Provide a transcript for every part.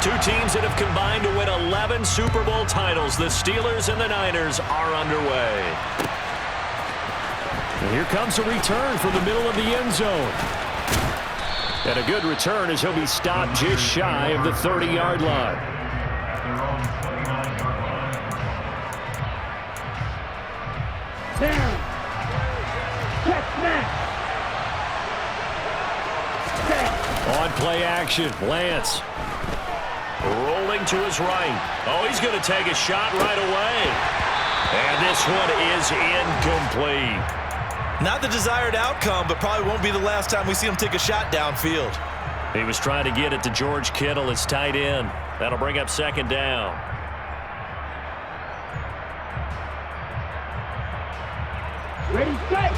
Two teams that have combined to win 11 Super Bowl titles. The Steelers and the Niners are underway. And here comes a return from the middle of the end zone. And a good return as he'll be stopped just shy of the 30-yard line. Down. Catch that. On play action, Lance. Rolling to his right. Oh, he's going to take a shot right away. And this one is incomplete. Not the desired outcome, but probably won't be the last time we see him take a shot downfield. He was trying to get it to George Kittle, his tight end. That'll bring up second down. Ready, set.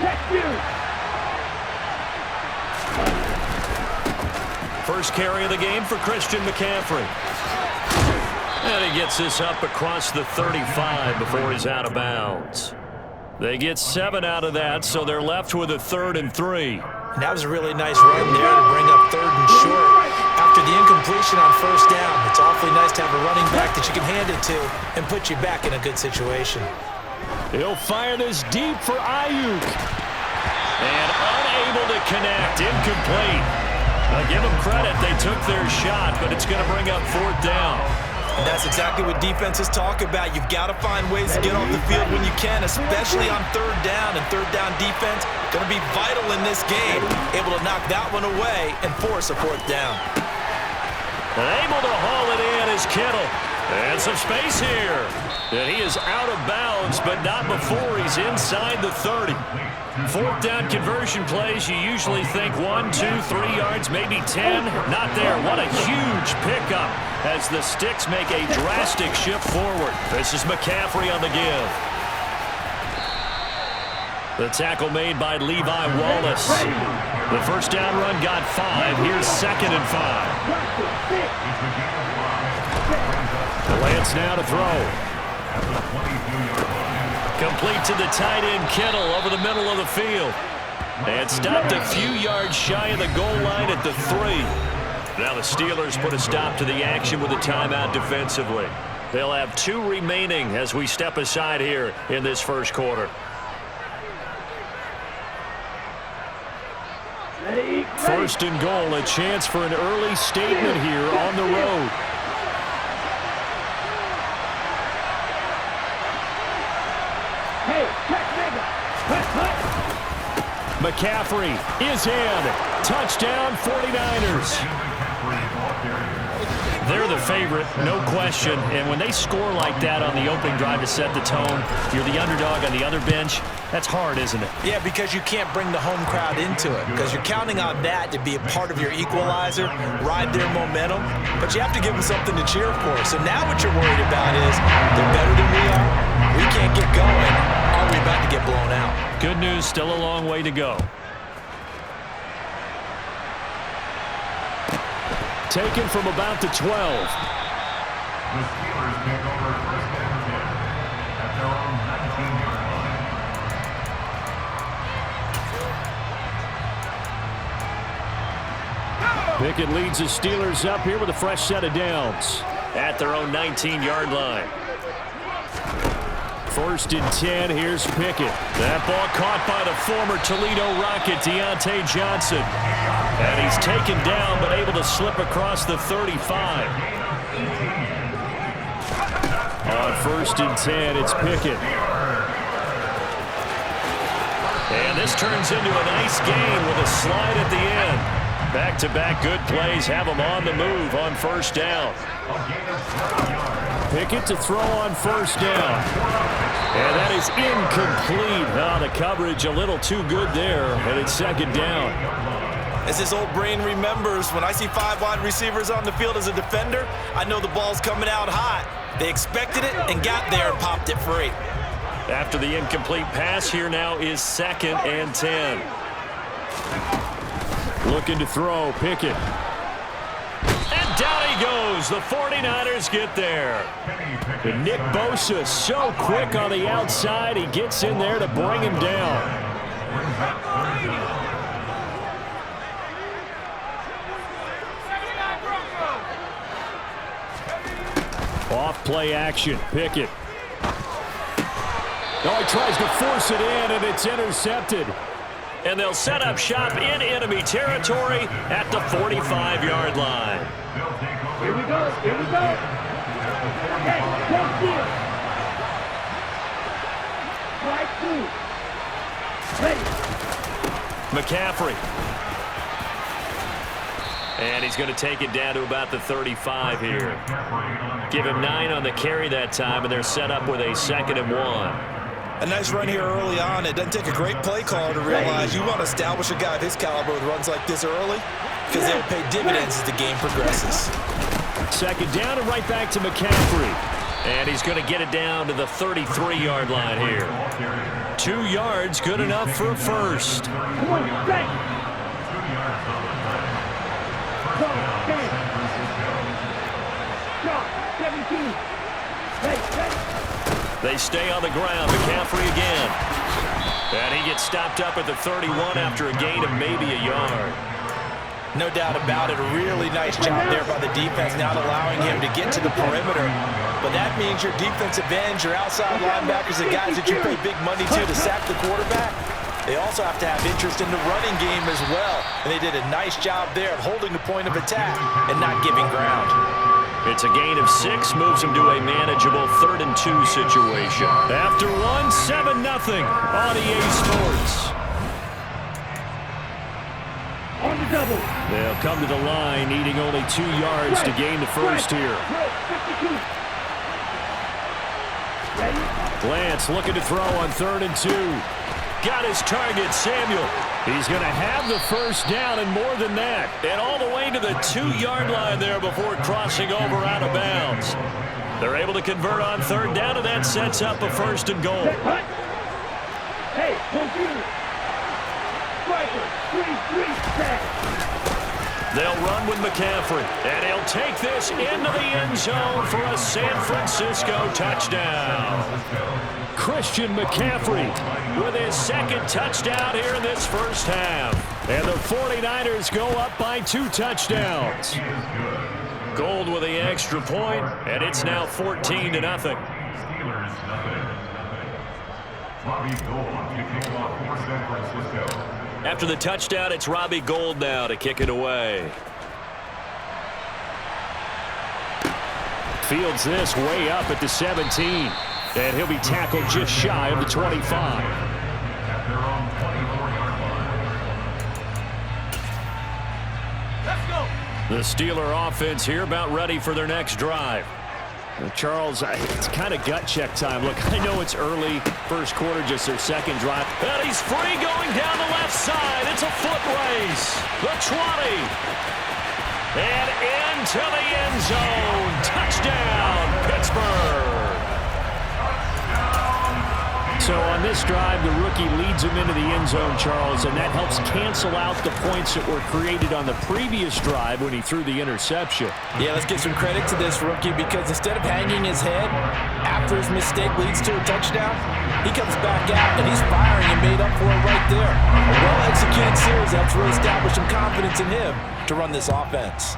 Check you. First carry of the game for Christian McCaffrey. And he gets this up across the 35 before he's out of bounds. They get 7 out of that, so they're left with a 3rd and 3. And that was a really nice run there to bring up 3rd and short. After the incompletion on first down, it's awfully nice to have a running back that you can hand it to and put you back in a good situation. He'll fire this deep for Ayuk. And unable to connect, incomplete. I give them credit, they took their shot, but it's going to bring up 4th down. And that's exactly what defenses talk about. You've got to find ways to get off the field when you can, especially on 3rd down. And 3rd down defense going to be vital in this game. Able to knock that one away and force a 4th down. And able to haul it in is Kittle. And some space here. And he is out of bounds, but not before he's inside the 30. 4th down conversion plays, you usually think 1, 2, 3 yards, maybe 10. Not there. What a huge pickup as the sticks make a drastic shift forward. This is McCaffrey on the give. The tackle made by Levi Wallace. The first down run got 5. Here's 2nd and 5. Lance now to throw. Complete to the tight end, Kittle, over the middle of the field. And stopped a few yards shy of the goal line at the 3. Now the Steelers put a stop to the action with a timeout defensively. They'll have 2 remaining as we step aside here in this first quarter. First and goal, a chance for an early statement here on the road. McCaffrey is in. Touchdown, 49ers. They're the favorite, no question. And when they score like that on the opening drive to set the tone, you're the underdog on the other bench. That's hard, isn't it? Yeah, because you can't bring the home crowd into it. Because you're counting on that to be a part of your equalizer, ride their momentum. But you have to give them something to cheer for. So now what you're worried about is they're better than we are. We can't get going. Are we about to get blown out? Good news, still a long way to go. Taken from about the 12. The Steelers take over first and 10 at their own 19-yard line. Pickett leads the Steelers up here with a fresh set of downs at their own 19-yard line. First and 10, here's Pickett. That ball caught by the former Toledo Rocket, Deontay Johnson. And he's taken down, but able to slip across the 35. On first and 10, it's Pickett. And this turns into a nice gain with a slide at the end. Back-to-back good plays have him on the move on first down. Pickett to throw on first down. And that is incomplete. Now the coverage a little too good there, and it's second down. As his old brain remembers, when I see 5 wide receivers on the field as a defender, I know the ball's coming out hot. They expected it and got there and popped it free. After the incomplete pass, here now is 2nd and 10. Looking to throw, Pickett. And down he goes. The 49ers get there. And Nick Bosa so quick on the outside. He gets in there to bring him down. Play action. Pickett. Oh, he tries to force it in, and it's intercepted. And they'll set up shop in enemy territory at the 45-yard line. Here we go. Here we go. Hey, don't steal. Right through. Ready. McCaffrey. And he's going to take it down to about the 35 here. Give him 9 on the carry that time, and they're set up with a 2nd and 1. A nice run here early on. It doesn't take a great play caller to realize you want to establish a guy of his caliber with runs like this early because they'll pay dividends as the game progresses. 2nd down and right back to McCaffrey. And he's going to get it down to the 33-yard line here. 2 yards, good enough for a first. Come on, back. Go, 10. Shot, 17. Hey. They stay on the ground. McCaffrey again. And he gets stopped up at the 31 after a gain of maybe a yard. No doubt about it. A really nice job there by the defense, not allowing him to get to the perimeter. But that means your defensive ends, your outside linebackers, the guys that you pay big money to sack the quarterback, they also have to have interest in the running game as well. And they did a nice job there of holding the point of attack and not giving ground. It's a gain of 6, moves him to a manageable 3rd and 2 situation. After 1, 7-0 on EA Sports. On the double. They'll come to the line, needing only 2 yards to gain the first here. Lance looking to throw on 3rd and 2. Got his target, Samuel. He's going to have the first down and more than that. And all the way to the 2-yard line there before crossing over out of bounds. They're able to convert on 3rd down, and that sets up a 1st and goal. Hey, computer. Striker, 3-3 sack. They'll run with McCaffrey, and he'll take this into the end zone for a San Francisco touchdown. Christian McCaffrey with his 2nd touchdown here in this first half. And the 49ers go up by 2 touchdowns. Gold with the extra point, and it's now 14-0. After the touchdown, it's Robbie Gould now to kick it away. Fields this way up at the 17. And he'll be tackled just shy of the 25. Let's go. The Steeler offense here about ready for their next drive. Charles, it's kind of gut check time. Look, I know it's early, first quarter, just their 2nd drive. And he's free going down the left side. It's a foot race. The 20. And into the end zone. Touchdown, Pittsburgh. So on this drive, the rookie leads him into the end zone, Charles, and that helps cancel out the points that were created on the previous drive when he threw the interception. Yeah, let's give some credit to this rookie because instead of hanging his head after his mistake leads to a touchdown, he comes back out and he's firing and made up for it right there. A well-executed series helps really establish some confidence in him to run this offense.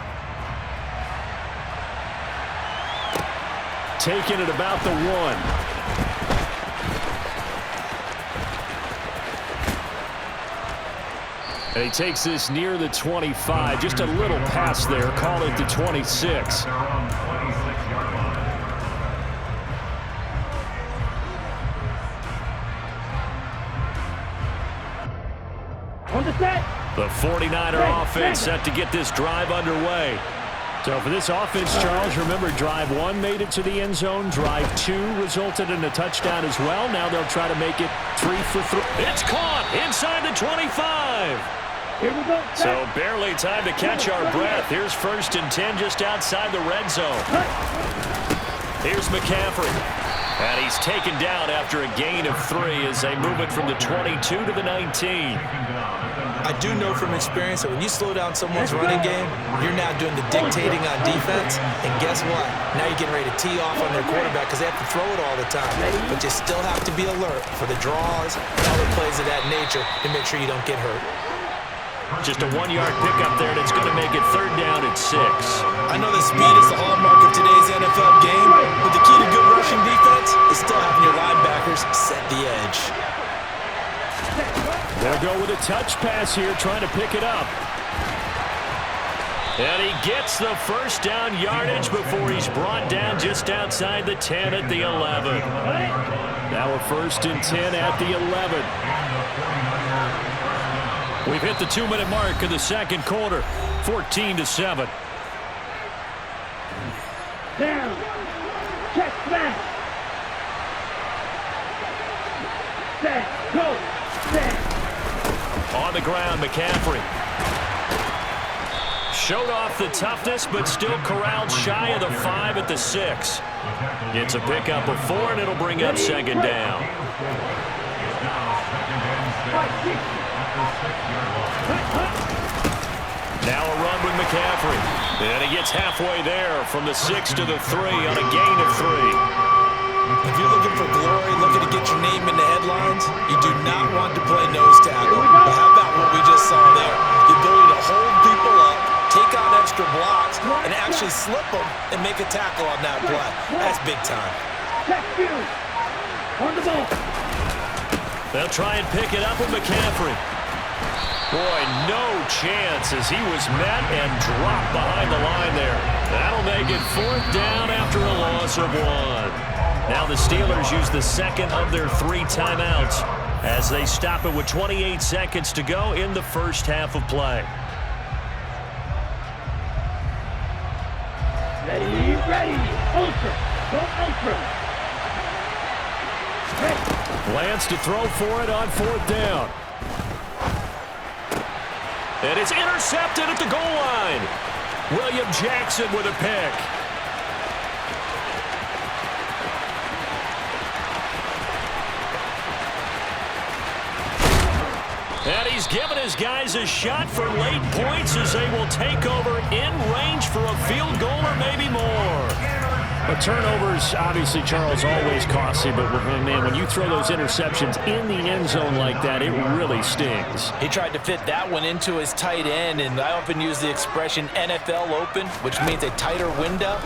Taking it about the 1. And he takes this near the 25. Just a little pass there. Call it the 26. On the set. The 49er offense set to get this drive underway. So for this offense, Charles, remember drive 1 made it to the end zone. Drive 2 resulted in a touchdown as well. Now they'll try to make it 3 for 3. It's caught inside the 25. Here we go. So barely time to catch our breath. Here's 1st and 10 just outside the red zone. Here's McCaffrey. And he's taken down after a gain of 3 as they move it from the 22 to the 19. I do know from experience that when you slow down someone's running game, you're now doing the dictating on defense. And guess what? Now you're getting ready to tee off on their quarterback because they have to throw it all the time. But you still have to be alert for the draws and other plays of that nature to make sure you don't get hurt. Just a 1-yard pickup there that's going to make it 3rd down at 6. I know that speed is the hallmark of today's NFL game, but the key to good rushing defense is still having your linebackers set the edge. They'll go with a touch pass here, trying to pick it up. And he gets the 1st down yardage before he's brought down just outside the 10 at the 11. Now a 1st and 10 at the 11. We've hit the 2-minute mark of the 2nd quarter, 14-7. Down. Check back. Set. Go. Set. On the ground, McCaffrey. Showed off the toughness, but still corralled shy of the 5 at the 6. Gets a pickup of 4, and it'll bring up 2nd down. Now a run with McCaffrey. And he gets halfway there from the 6 to the 3 on a gain of 3. If you're looking for glory, looking to get your name in the headlines, you do not want to play nose tackle. But how about what we just saw there? The ability to hold people up, take out extra blocks, and actually slip them and make a tackle on that play. That's big time. Check you. On the ball. They'll try and pick it up with McCaffrey. Boy, no chance as he was met and dropped behind the line there. That'll make it 4th down after a loss of 1. Now the Steelers use the 2nd of their 3 timeouts as they stop it with 28 seconds to go in the 1st half of play. Ready, ready. Ultra. Go ultra. Ready. Lance to throw for it on 4th down. And it's intercepted at the goal line. William Jackson with a pick. And he's given his guys a shot for late points as they will take over in range for a field goal or maybe more. But turnovers, obviously, Charles, always costly. But, man, when you throw those interceptions in the end zone like that, it really stings. He tried to fit that one into his tight end, and I often use the expression NFL open, which means a tighter window.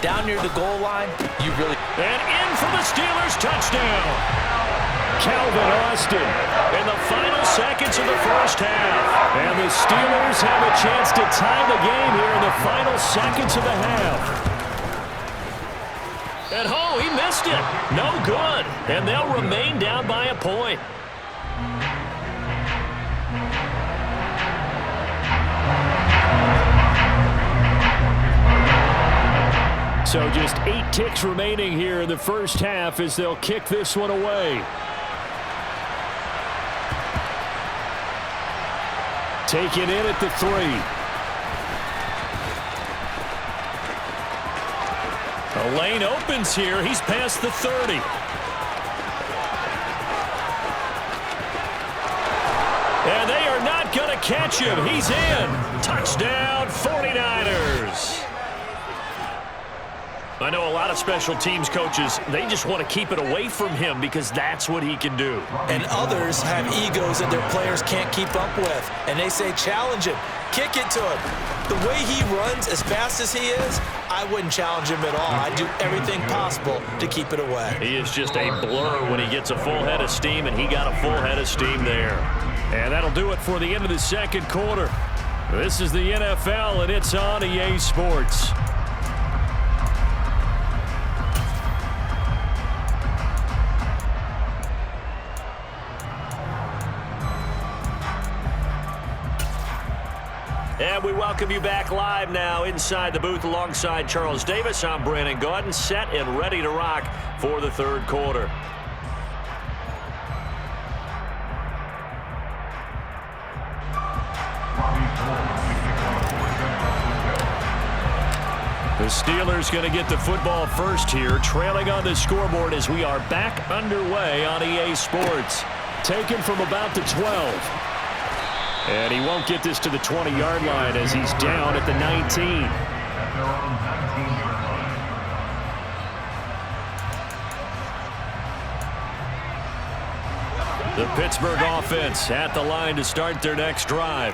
Down near the goal line, you really... And in for the Steelers, touchdown. Calvin Austin in the final seconds of the 1st half. And the Steelers have a chance to tie the game here in the final seconds of the half. And oh, he missed it. No good. And they'll remain down by a point. So just 8 ticks remaining here in the 1st half as they'll kick this one away. Taken in at the 3. The lane opens here. He's past the 30. And they are not going to catch him. He's in. Touchdown, 49ers. I know a lot of special teams coaches, they just want to keep it away from him because that's what he can do. And others have egos that their players can't keep up with. And they say, challenge him. Kick it to him. The way he runs as fast as he is, I wouldn't challenge him at all. I'd do everything possible to keep it away. He is just a blur when he gets a full head of steam, and he got a full head of steam there. And that'll do it for the end of the 2nd quarter. This is the NFL, and it's on EA Sports. And we welcome you back live now inside the booth alongside Charles Davis. I'm Brandon Gaudin, set and ready to rock for the 3rd quarter. The Steelers going to get the football first here, trailing on the scoreboard as we are back underway on EA Sports. Taken from about the 12. And he won't get this to the 20-yard line as he's down at the 19. The Pittsburgh offense at the line to start their next drive.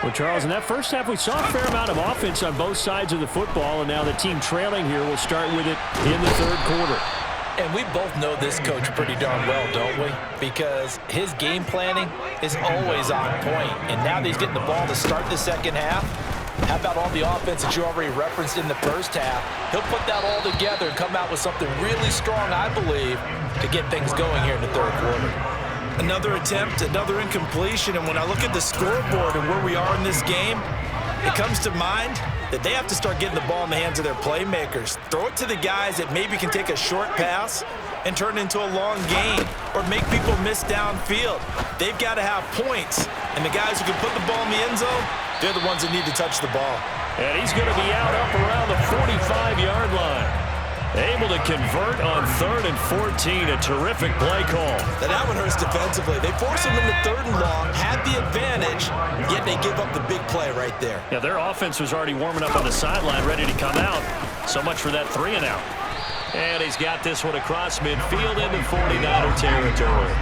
Well, Charles, in that first half, we saw a fair amount of offense on both sides of the football, and now the team trailing here will start with it in the third quarter. And we both know this coach pretty darn well, don't we? Because his game planning is always on point. And now that he's getting the ball to start the second half, how about all the offense that you already referenced in the first half? He'll put that all together and come out with something really strong, I believe, to get things going here in the third quarter. Another attempt, another incompletion. And when I look at the scoreboard and where we are in this game, it comes to mind that they have to start getting the ball in the hands of their playmakers. Throw it to the guys that maybe can take a short pass and turn it into a long gain or make people miss downfield. They've got to have points, and the guys who can put the ball in the end zone, they're the ones that need to touch the ball. And he's going to be out up around the 45-yard line. Able to convert on 3rd and 14, a terrific play call. Now that one hurts defensively. They force him into 3rd and long, had the advantage, yet they give up the big play right there. Yeah, their offense was already warming up on the sideline, ready to come out. So much for that 3 and out. And he's got this one across midfield into 49er territory.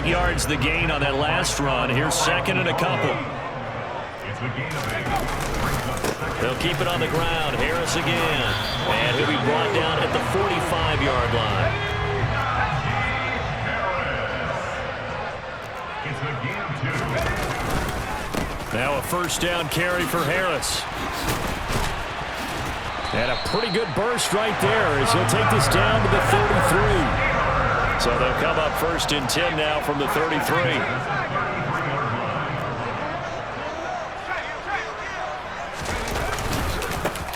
8 yards the gain on that last run. Here's 2nd and a couple. They'll keep it on the ground. Harris again. And he'll be brought down at the 45-yard line. Now a first down carry for Harris. And a pretty good burst right there as he'll take this down to the 33. So they'll come up 1st and 10 now from the 33.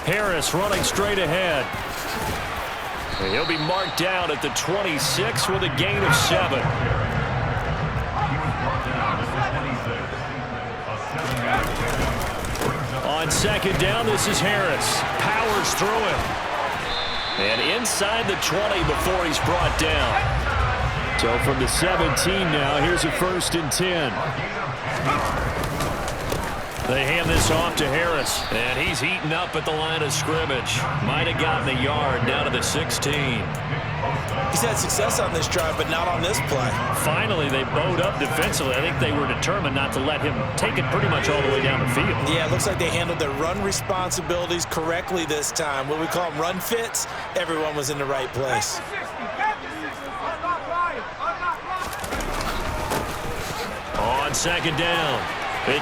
Harris running straight ahead. And he'll be marked down at the 26 with a gain of 7. On 2nd down, this is Harris. Powers through him. And inside the 20 before he's brought down. So from the 17 now, here's a 1st and 10. They hand this off to Harris, and he's eaten up at the line of scrimmage. Might have gotten a yard down to the 16. He's had success on this drive, but not on this play. Finally, they bowed up defensively. I think they were determined not to let him take it pretty much all the way down the field. Yeah, it looks like they handled their run responsibilities correctly this time. What we call them run fits, everyone was in the right place. On 2nd down. And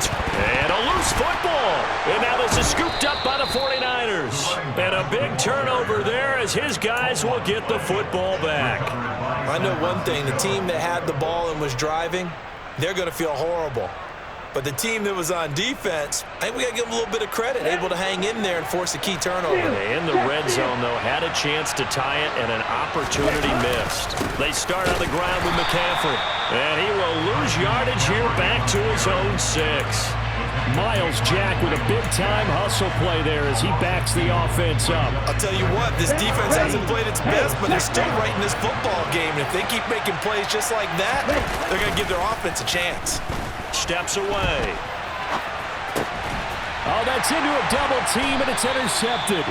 a loose football. And now this is scooped up by the 49ers. And a big turnover there as his guys will get the football back. I know one thing. The team that had the ball and was driving, they're going to feel horrible. But the team that was on defense, I think we got to give them a little bit of credit, able to hang in there and force a key turnover. In the red zone, though, had a chance to tie it and an opportunity missed. They start on the ground with McCaffrey. And he will lose yardage here back to his own 6. Miles Jack with a big-time hustle play there as he backs the offense up. I'll tell you what, this defense hasn't played its best, but they're still right in this football game. And if they keep making plays just like that, they're going to give their offense a chance. Steps away. Oh, that's into a double team, and it's intercepted.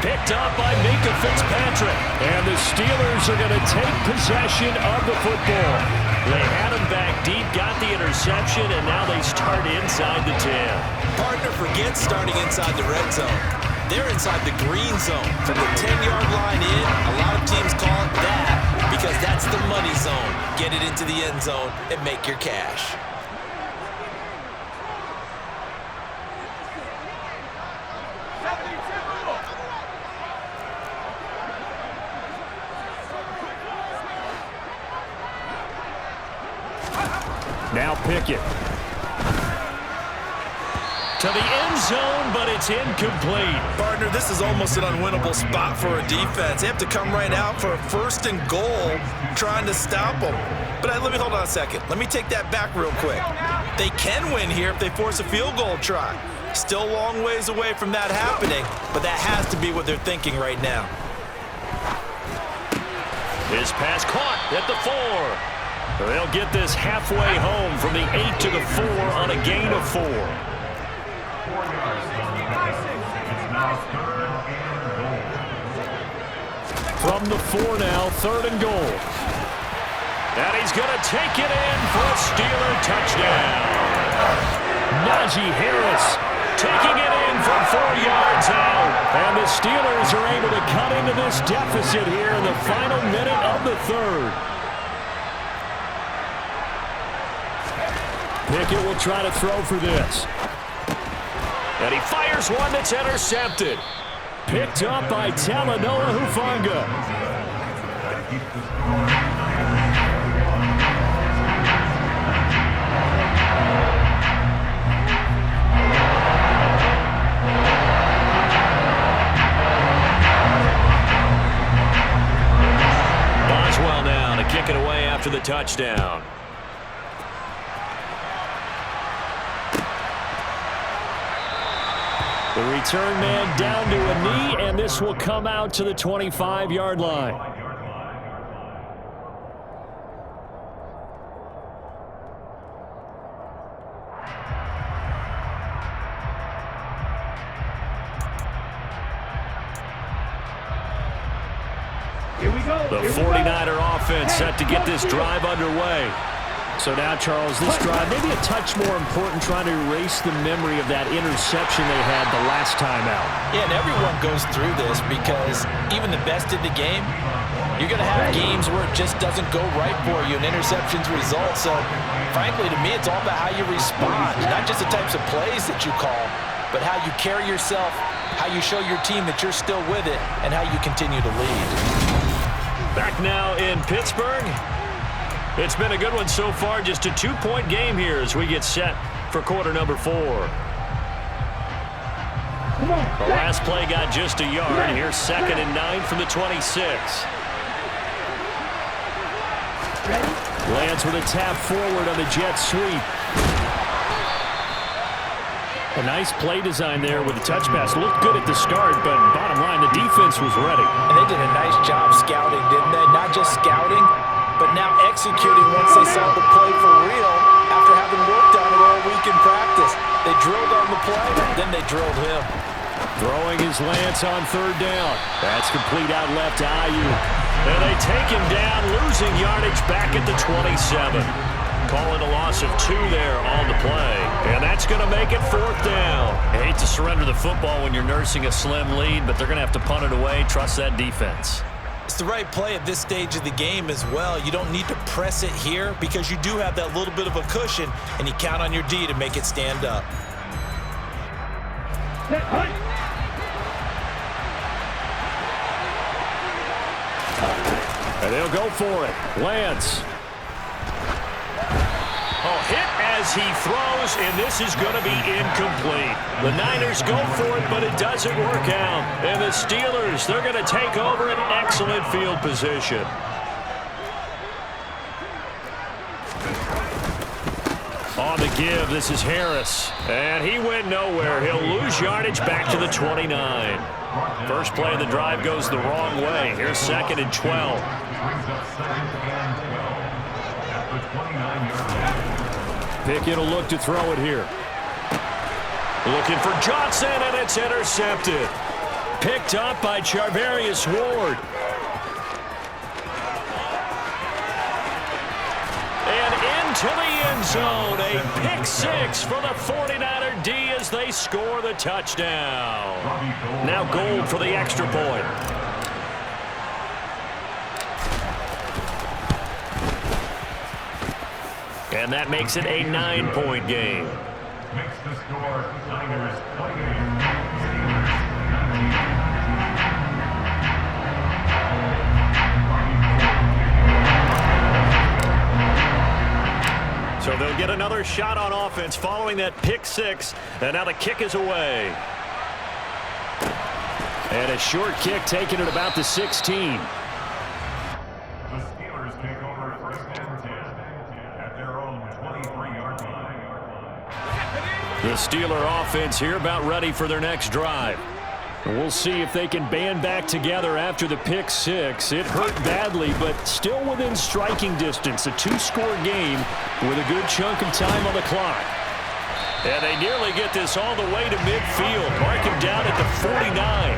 Picked up by Minkah Fitzpatrick. And the Steelers are going to take possession of the football. They had him back deep, got the interception, and now they start inside the 10. Partner forgets starting inside the red zone. They're inside the green zone. From the 10-yard line in, a lot of teams call it that because that's the money zone. Get it into the end zone and make your cash. Now Pickett. To the end zone, but it's incomplete. Partner, this is almost an unwinnable spot for a defense. They have to come right out for a 1st and goal trying to stop them. But let me hold on a second. Let me take that back real quick. They can win here if they force a field goal try. Still a long ways away from that happening, but that has to be what they're thinking right now. His pass caught at the 4. They'll get this halfway home from the 8 to the 4 on a gain of 4. From the 4 now, 3rd and goal. And he's going to take it in for a Steeler touchdown. Not Najee Harris taking it in from 4 yards out. And the Steelers are able to cut into this deficit here in the final minute of the third. Pickett will try to throw for this. And he fires one that's intercepted. Picked up by Talanoa Hufanga. Boswell now to kick it away after the touchdown. The return man down to a knee, and this will come out to the 25-yard line. Here we go. The 49er offense set to get this drive underway. So now, Charles, this drive maybe a touch more important, trying to erase the memory of that interception they had the last time out. Yeah, and everyone goes through this because even the best in the game, you're going to have games where it just doesn't go right for you and interceptions result. So, frankly, to me, it's all about how you respond, not just the types of plays that you call, but how you carry yourself, how you show your team that you're still with it, and how you continue to lead. Back now in Pittsburgh. It's been a good one so far. Just a 2-point game here as we get set for quarter number 4. The last play got just a yard. Here's 2nd and 9 from the 26. Lance with a tap forward on the jet sweep. A nice play design there with the touch pass. Looked good at the start, but bottom line, the defense was ready. And they did a nice job scouting, didn't they? Not just scouting, but now executing once they saw the play for real after having worked on it all week in practice. They drilled on the play, then they drilled him. Throwing his Lance on 3rd down. That's complete out left to Ayuk. And they take him down, losing yardage back at the 27. Calling a loss of 2 there on the play. And that's going to make it 4th down. I hate to surrender the football when you're nursing a slim lead, but they're going to have to punt it away. Trust that defense. It's the right play at this stage of the game as well. You don't need to press it here because you do have that little bit of a cushion, and you count on your D to make it stand up. And they'll go for it. Lance. Oh, hit as he throws, and this is going to be incomplete. The Niners go for it, but it doesn't work out. And the Steelers, they're going to take over an excellent field position. On the give, this is Harris. And he went nowhere. He'll lose yardage back to the 29. First play of the drive goes the wrong way. Here's 2nd and 12. Pickett will look to throw it here. Looking for Johnson, and it's intercepted. Picked up by Charvarius Ward. And into the end zone. A pick 6 for the 49er D as they score the touchdown. Now Gold for the extra point. And that makes it a 9-point game. Makes the score Niners 28. So they'll get another shot on offense following that pick 6. And now the kick is away. And a short kick taken at about the 16. The Steeler offense here about ready for their next drive. And we'll see if they can band back together after the pick 6. It hurt badly, but still within striking distance. A 2-score game with a good chunk of time on the clock. And they nearly get this all the way to midfield. Mark him down at the 49.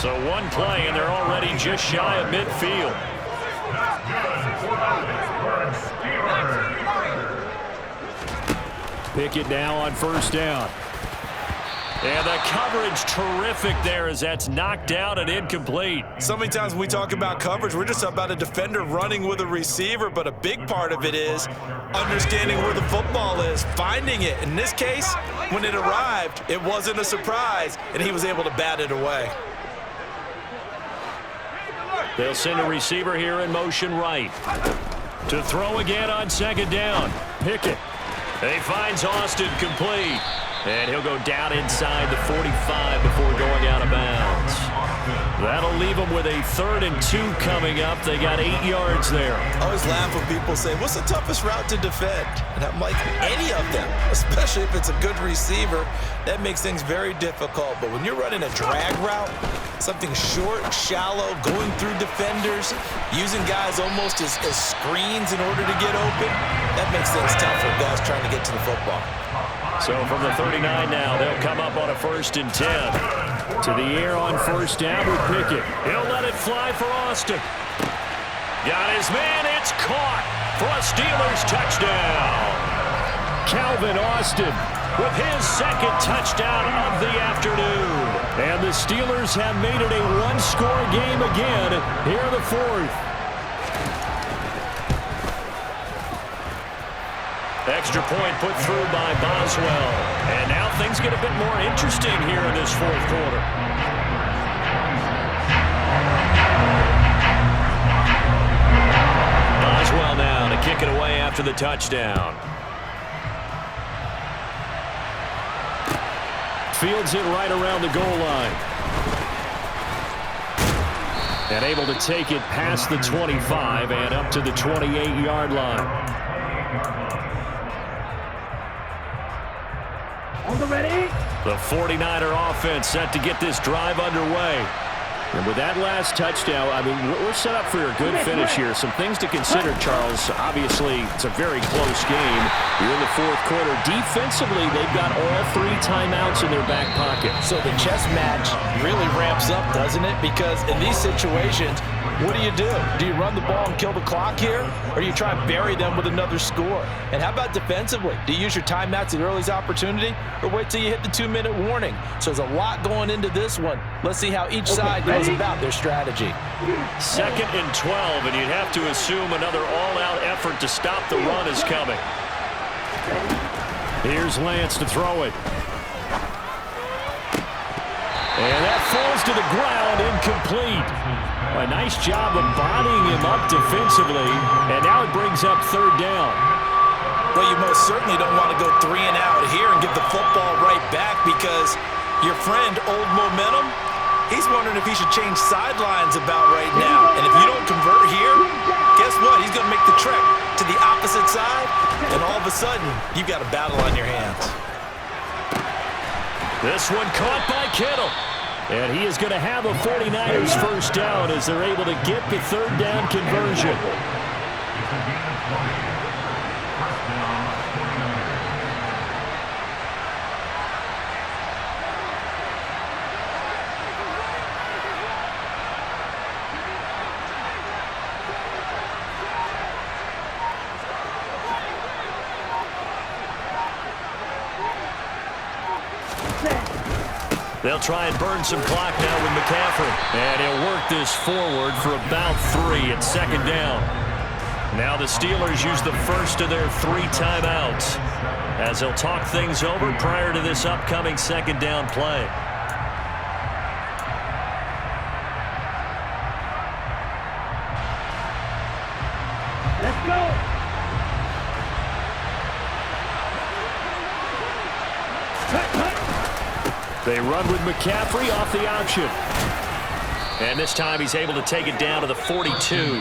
So one play, and they're already just shy of midfield. Pickett now on first down. And the coverage terrific there as that's knocked down and incomplete. So many times when we talk about coverage, we're just about a defender running with a receiver, but a big part of it is understanding where the football is, finding it. In this case, when it arrived, it wasn't a surprise, and he was able to bat it away. They'll send a receiver here in motion right. To throw again on second down. Pickett. He finds Austin complete. And he'll go down inside the 45 before going out of bounds. That'll leave them with a 3rd and 2 coming up. They got 8 yards there. I always laugh when people say, what's the toughest route to defend? And I'm like, any of them, especially if it's a good receiver. That makes things very difficult. But when you're running a drag route, something short, shallow, going through defenders, using guys almost as screens in order to get open, that makes things tough for guys trying to get to the football. So from the 39 now, they'll come up on a 1st and 10. To the air on first down with Pickett. He'll let it fly for Austin. Got his man. It's caught for a Steelers touchdown. Calvin Austin with his 2nd touchdown of the afternoon. And the Steelers have made it a 1-score game again here in the 4th. Extra point put through by Boswell. And now things get a bit more interesting here in this 4th quarter. Boswell now to kick it away after the touchdown. Fields it right around the goal line. And able to take it past the 25 and up to the 28-yard line. The 49er offense set to get this drive underway. And with that last touchdown, I mean, we're set up for a good finish here. Some things to consider, Charles. Obviously, it's a very close game. You're in the 4th quarter. Defensively, they've got all 3 timeouts in their back pocket. So the chess match really ramps up, doesn't it? Because in these situations, what do? Do you run the ball and kill the clock here? Or do you try and bury them with another score? And how about defensively? Do you use your timeouts at earliest opportunity? Or wait till you hit the 2-minute warning? So there's a lot going into this one. Let's see how each side goes about their strategy. 2nd and 12, and you'd have to assume another all-out effort to stop the run is coming. Here's Lance to throw it. And that falls to the ground, incomplete. A nice job of bodying him up defensively, and now it brings up 3rd down. Well, you most certainly don't want to go 3 and out here and give the football right back because your friend, Old Momentum, he's wondering if he should change sidelines about right now. And if you don't convert here, guess what? He's going to make the trek to the opposite side, and all of a sudden, you've got a battle on your hands. This one caught by Kittle. And he is going to have a 49ers first down as they're able to get the 3rd down conversion. They'll try and burn some clock now with McCaffrey. And he'll work this forward for about 3 at 2nd down. Now the Steelers use the first of their 3 timeouts as they'll talk things over prior to this upcoming 2nd down play. Let's go. They run with McCaffrey off the option. And this time he's able to take it down to the 42.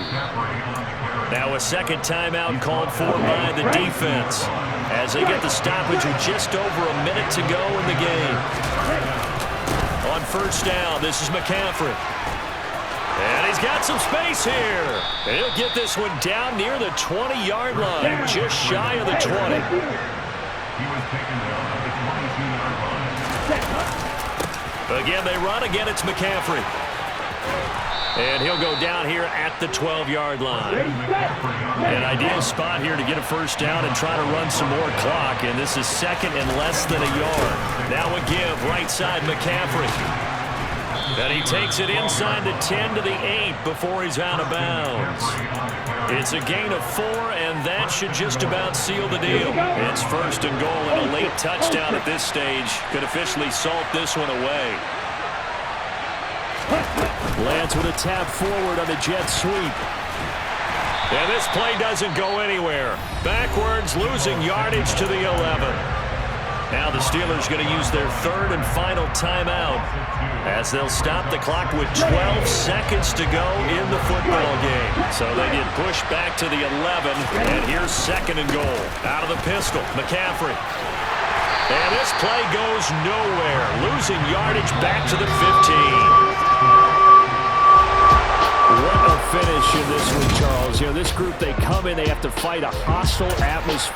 Now a 2nd timeout called for by the defense as they get the stoppage with just over a minute to go in the game. On first down, this is McCaffrey. And he's got some space here. And he'll get this one down near the 20-yard line, just shy of the 20. He was taken down at the 22-yard line. Again, they run. Again, it's McCaffrey. And he'll go down here at the 12-yard line. An ideal spot here to get a first down and try to run some more clock. And this is second and less than a yard. Now a give right side McCaffrey. And he takes it inside the 10 to the 8 before he's out of bounds. It's a gain of 4, and that should just about seal the deal. It's first and goal, and a late touchdown at this stage could officially salt this one away. Lance with a tap forward on the jet sweep. And this play doesn't go anywhere. Backwards, losing yardage to the 11. Now the Steelers going to use their third and final timeout as they'll stop the clock with 12 seconds to go in the football game. So they get pushed back to the 11, and here's second and goal. Out of the pistol, McCaffrey. And this play goes nowhere, losing yardage back to the 15. What a finish in this one, Charles. You know, this group, they come in, they have to fight a hostile atmosphere.